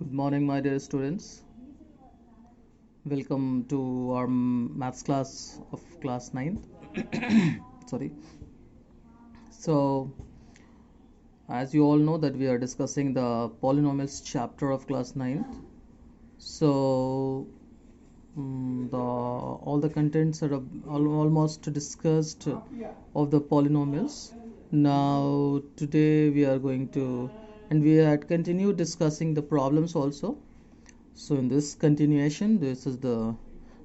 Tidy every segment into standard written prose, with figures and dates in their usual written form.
Good morning, my dear students. Welcome to our maths class of class 9th. Sorry. So, as you all know that we are discussing the polynomials chapter of class 9th. So, all the contents are almost discussed of the polynomials. Now, today we are going to, and we had continued discussing the problems also. So in this continuation, this is the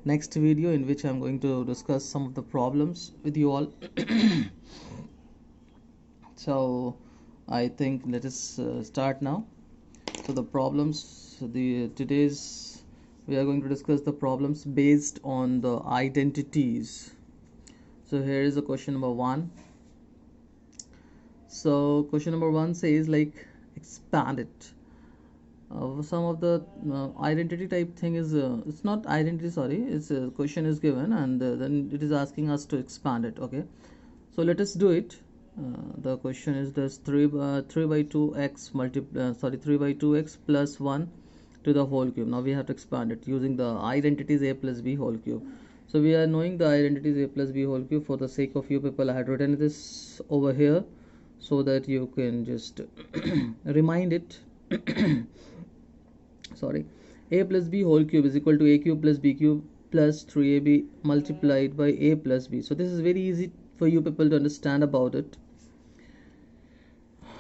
next video in which I'm going to discuss some of the problems with you all. So I think let us start now. So the problems, today's we are going to discuss the problems based on the identities. So here is a question number 1. So question number 1 says like expand it. Some of the identity type thing is it's not identity, sorry, it's a question is given and then it is asking us to expand it. Okay, so let us do it. The question is this 3 by 2x 3 by 2x plus 1 to the whole cube. Now we have to expand it using the identities a plus b whole cube. So we are knowing the identities a plus b whole cube. For the sake of you people, I had written this over here so that you can just remind it. Sorry, a plus b whole cube is equal to a cube plus b cube plus 3ab multiplied by a plus b. So this is very easy for you people to understand about it,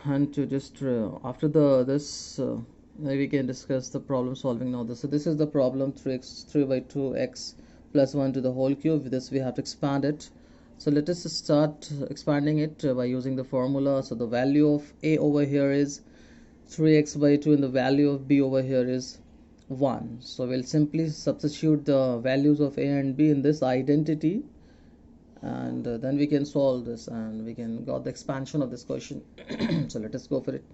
and to just after this we can discuss the problem solving now. So this is the problem 3 by 2x plus 1 to the whole cube. With this we have to expand it. So let us start expanding it by using the formula. So the value of a over here is 3x by 2 and the value of b over here is 1. So we'll simply substitute the values of a and b in this identity, and then we can solve this and we can got the expansion of this question. So let us go for it.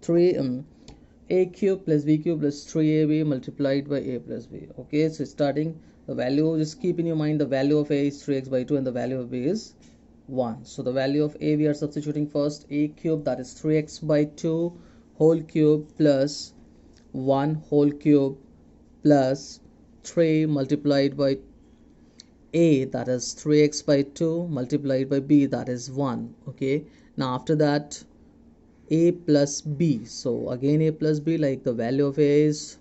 3 a cube plus b cube plus 3ab multiplied by a plus b. Okay, so starting the value, just keep in your mind the value of a is 3x by 2 and the value of b is 1. So the value of a we are substituting first. A cube, that is 3x by 2 whole cube plus 1 whole cube plus 3 multiplied by a, that is 3x by 2 multiplied by b, that is 1. Okay, now after that a plus b. So again a plus b, like the value of a is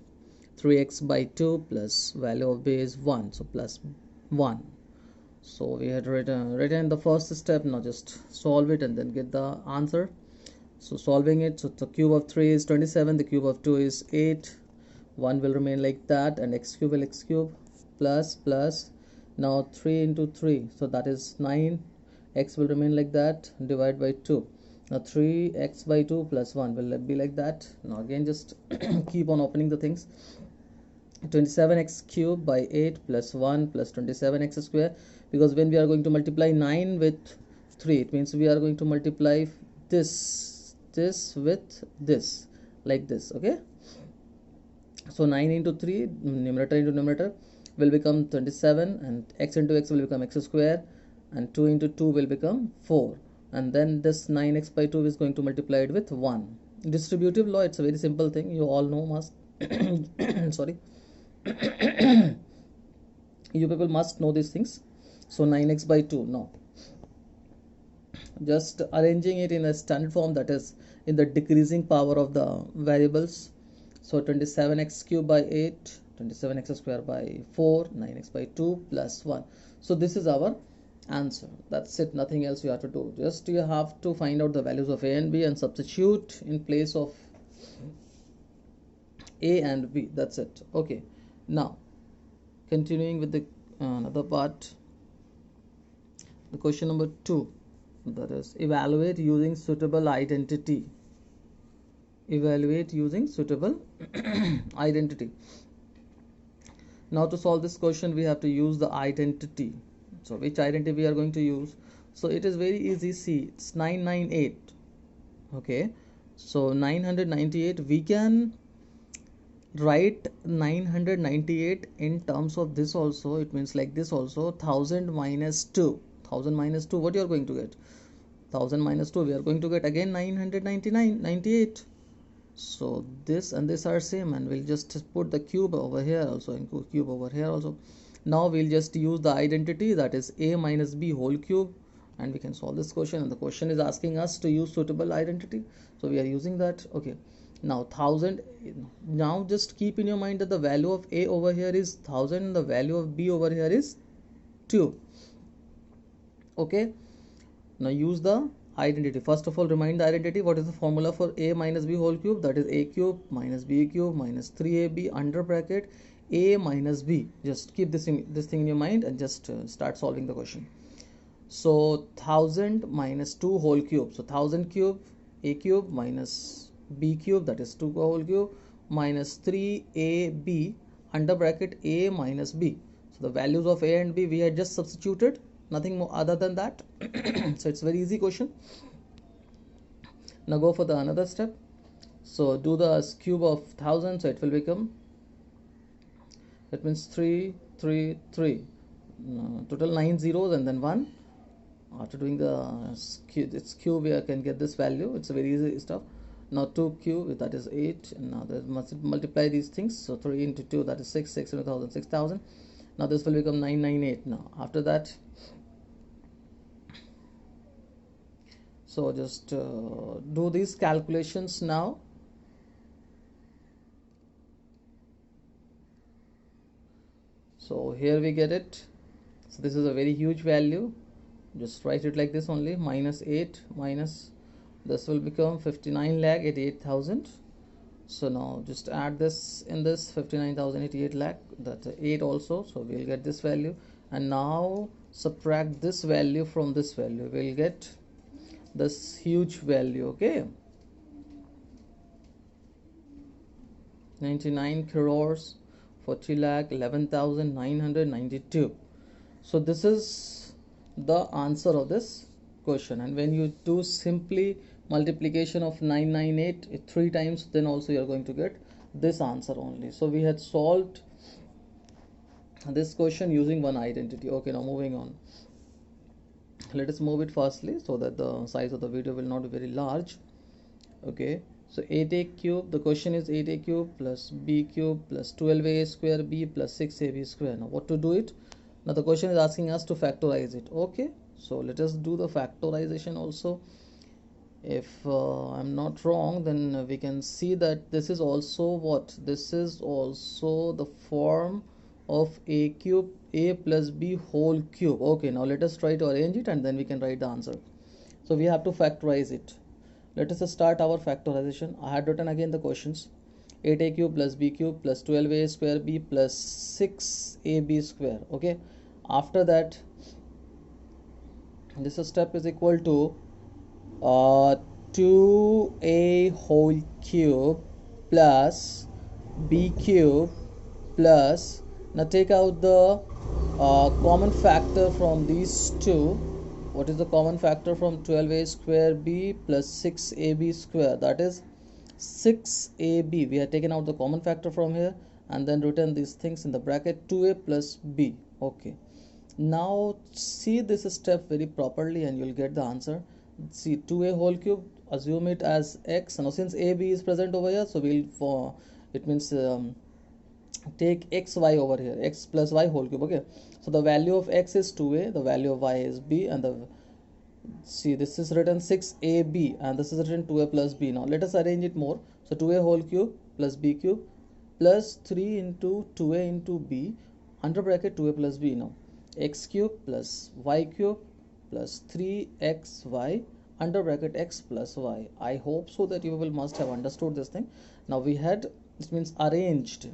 3x by 2 plus value of b is 1, so plus 1. So we had written the first step. Now just solve it and then get the answer. So solving it, so the cube of 3 is 27, the cube of 2 is 8, 1 will remain like that, and x cube will x cube plus now 3 into 3, so that is 9, x will remain like that, divide by 2. Now 3x by 2 plus 1 will be like that. Now again just keep on opening the things. 27x cube by 8 plus 1 plus 27x square, because when we are going to multiply 9 with 3, it means we are going to multiply this with this, like this. Okay, so 9 into 3, numerator into numerator, will become 27, and x into x will become x square, and 2 into 2 will become 4, and then this 9x by 2 is going to multiply it with 1. Distributive law, it's a very simple thing, you all know must sorry you people must know these things. So 9x by 2, no, just arranging it in a standard form, that is in the decreasing power of the variables. So 27x cube by 8, 27x square by 4, 9x by 2 plus 1. So this is our answer. That's it, nothing else you have to do. Just you have to find out the values of a and b and substitute in place of a and b. That's it. Okay, now continuing with the another part, the question number 2, that is evaluate using suitable identity. Evaluate using suitable identity. Now to solve this question we have to use the identity. So which identity we are going to use? So it is very easy. See, it's 998. Okay, so 998, we can write 998 in terms of this also. It means like this also, 1000 minus 2. 1000 minus 2, what you are going to get? 1000 minus 2, we are going to get again 998. So this and this are same, and we'll just put the cube over here also and cube over here also. Now we'll just use the identity, that is a minus b whole cube, and we can solve this question. And the question is asking us to use suitable identity, so we are using that. Okay, now 1000. Now just keep in your mind that the value of a over here is 1000 and the value of b over here is 2. Okay, now use the identity. First of all, remind the identity. What is the formula for a minus b whole cube? That is a cube minus b cube minus 3ab under bracket a minus b. Just keep this thing in your mind and just start solving the question. So 1000 minus 2 whole cube. So 1000 cube a cube minus b cube, that is 2 whole cube, minus 3ab under bracket a minus b. So the values of a and b we had just substituted, nothing more other than that. So it's very easy question. Now go for the another step. So do the cube of 1000. So it will become, that means 3 3 3, total 9 zeros and then 1. After doing the its cube, we can get this value. It's a very easy stuff. Now 2 cube, that is 8, and now there must multiply these things. So 3 into 2, that is 6, 600,000, 6,000. Now this will become 998. Now after that, so just do these calculations now. So here we get it. So this is a very huge value. Just write it like this only, minus 8 minus this will become 59,88,000. So now just add this in this 59,088 lakh, that's 8 also, so we'll get this value. And now subtract this value from this value, we'll get this huge value. Okay, 99 crores 40 lakh 11,992. so this is the answer of this question. And when you do simply multiplication of 998 3 times, then also you are going to get this answer only. So we had solved this question using one identity. Okay, now moving on, let us move it fastly so that the size of the video will not be very large. Okay, so 8a cube, the question is 8a cube plus b cube plus 12a square b plus 6ab square. Now what to do it? Now the question is asking us to factorize it. Okay, so let us do the factorization also. If I'm not wrong, then we can see that this is also what? This is also the form of a cube, a plus b whole cube. Okay, now let us try to arrange it and then we can write the answer. So we have to factorize it. Let us start our factorization. I had written again the questions. 8a cube plus b cube plus 12a square b plus 6ab square. Okay, after that, this step is equal to 2a whole cube plus b cube plus, now take out the common factor from these two. What is the common factor from 12a square b plus 6ab square? That is 6ab. We have taken out the common factor from here and then written these things in the bracket, 2a plus b. Okay, now see this step very properly and you'll get the answer. See, 2a whole cube, assume it as x. Now since ab is present over here, so we'll it means take xy over here, x plus y whole cube. Okay, so the value of x is 2a, the value of y is b, and the, see, this is written 6ab and this is written 2a plus b. Now let us arrange it more. So 2a whole cube plus b cube plus 3 into 2a into b under bracket 2a plus b. Now x cube plus y cube plus 3xy under bracket x plus y. I hope so that you will must have understood this thing. Now we had, this means arranged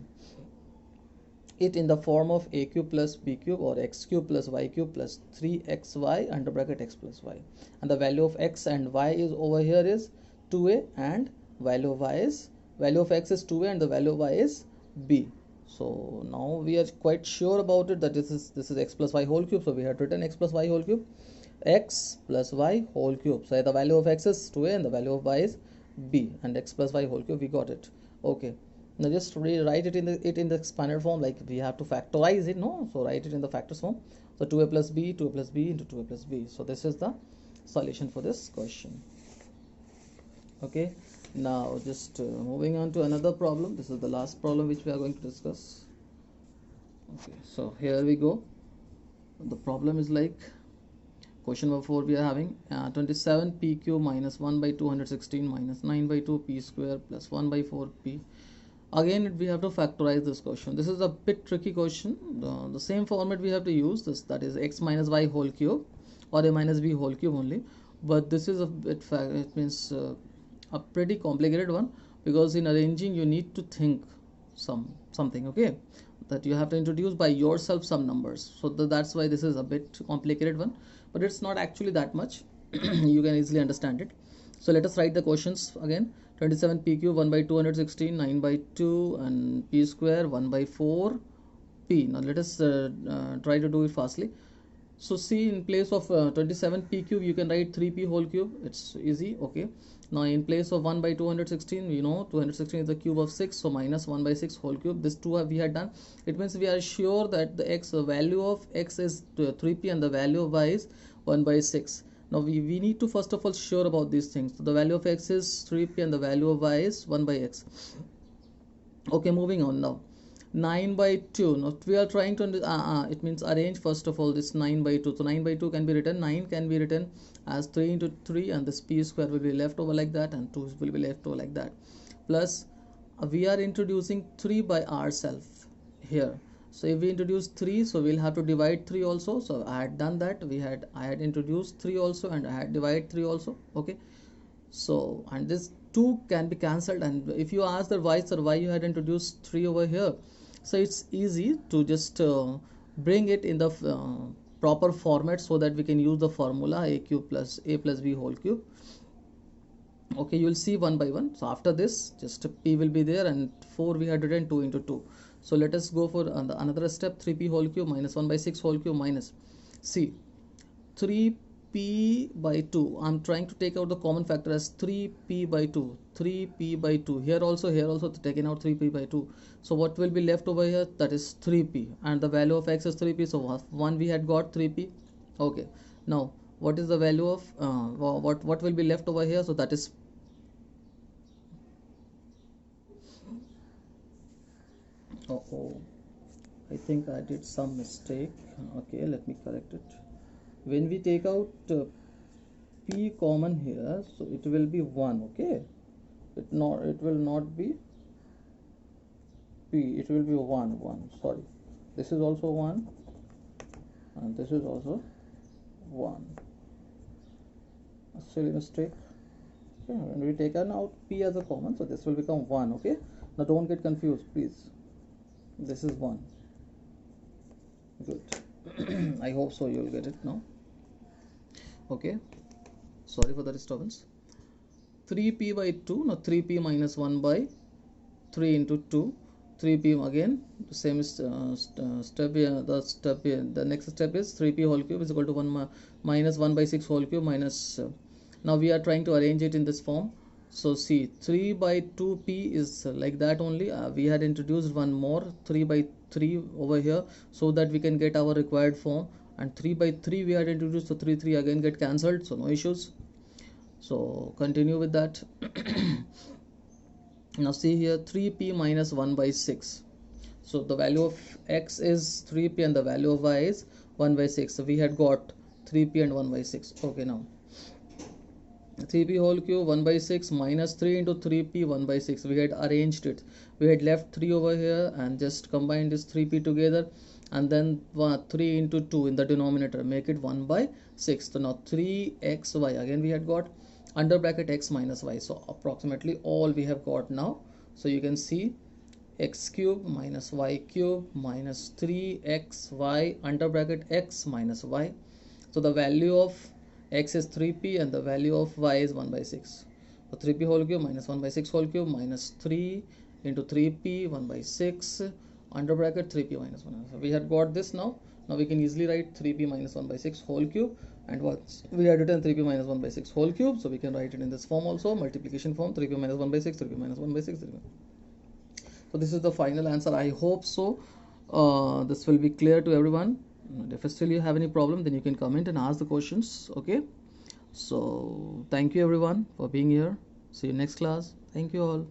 it in the form of a cube plus b cube or x cube plus y cube plus 3xy under bracket x plus y, and the value of x and y is over here is 2a and value of y is, value of x is 2a and the value of y is b. So now we are quite sure about it that this is x plus y whole cube. So we had written x plus y whole cube, x plus y whole cube. So the value of x is 2a and the value of y is b, and x plus y whole cube, we got it. Okay, now just rewrite it in the expanded form, like we have to factorize it, no? So write it in the factors form. So 2a plus b into 2a plus b. So this is the solution for this question. Okay, Now just moving on to another problem. This is the last problem which we are going to discuss. Okay, so here we go. The problem is like question number 4 we are having 27 pq minus 1 by 216 minus 9 by 2 p square plus 1 by 4 p. Again we have to factorize this question. This is a bit tricky question. The same format we have to use this, that is x minus y whole cube or a minus b whole cube only, but this is a bit it means a pretty complicated one, because in arranging you need to think something, okay, that you have to introduce by yourself some numbers. So that's why this is a bit complicated one, but it's not actually that much. You can easily understand it. So let us write the questions again. 27 p cube 1 by 216 9 by 2 and p square 1 by 4 p. Now let us try to do it fastly. So see, in place of 27 p cube you can write 3p whole cube. It's easy, okay. Now in place of 1 by 216, you know 216 is the cube of 6, so minus 1 by 6 whole cube. This 2 we had done. It means we are sure that the value of x is 3p and the value of y is 1 by 6. Now we need to first of all sure about these things. So the value of x is 3p and the value of y is 1 by x. Okay, moving on now. 9 by 2. Now we are trying to it means arrange first of all this 9 by 2. So 9 by 2 can be written, 9 can be written as 3 into 3, and this p square will be left over like that, and 2 will be left over like that. Plus we are introducing 3 by ourselves here. So if we introduce 3, so we'll have to divide 3 also. So I had done that. I had introduced 3 also, and I had divided 3 also, okay. So and this 2 can be cancelled, and if you ask that why, sir, why you had introduced 3 over here, so it's easy to just bring it in the proper format, so that we can use the formula a cube plus a plus b whole cube. Okay, you will see one by one. So after this, just p will be there, and 4 we had written 2 into 2. So let us go for another step. 3p whole cube minus 1 by 6 whole cube minus, see, 3p by 2. I'm trying to take out the common factor as 3p by 2. 3p by 2. Here also taken out 3p by 2. So what will be left over here? That is 3p, and the value of x is 3p. So 1 we had got 3p. Okay. Now what is the value of what will be left over here? So that is I think I did some mistake. Okay, let me correct it. When we take out p common here, so it will be 1, okay. It will not be p, it will be 1. Sorry, this is also 1 and this is also 1. A silly mistake. Okay, when we take out p as a common, so this will become 1, okay. Now don't get confused, please. This is 1. Good. I hope so you'll get it now. Okay, sorry for the disturbance. 3p by 2. Now 3p minus 1 by 3 into 2. 3p again, the same step here. The next step is 3p whole cube is equal to 1 minus 1 by 6 whole cube minus now we are trying to arrange it in this form. So see, 3 by 2p is like that only. We had introduced one more 3 by 3 over here, so that we can get our required form, and 3 by 3 we had introduced, so 3 again get cancelled, so no issues. So continue with that. Now see here, 3p minus 1 by 6. So the value of x is 3p and the value of y is 1 by 6. So we had got 3p and 1 by 6. Okay, now 3p whole cube 1 by 6 minus 3 into 3p 1 by 6. We had arranged it. We had left 3 over here and just combined this 3p together, and then 3 into 2 in the denominator, make it 1 by 6. So now 3xy again we had got under bracket x minus y. So approximately all we have got now. So you can see x cube minus y cube minus 3xy under bracket x minus y. So the value of x is 3p and the value of y is 1 by 6. So 3p whole cube minus 1 by 6 whole cube minus 3 into 3p 1 by 6 under bracket 3p minus 1. So we had got this now. Now we can easily write 3p minus 1 by 6 whole cube, and once we had written 3p minus 1 by 6 whole cube, so we can write it in this form also, multiplication form, 3p minus 1 by 6, 3p minus 1 by 6, 3p. So this is the final answer. I hope so. This will be clear to everyone. If still you have any problem, then you can comment and ask the questions. Okay, so thank you everyone for being here. See you next class. Thank you all.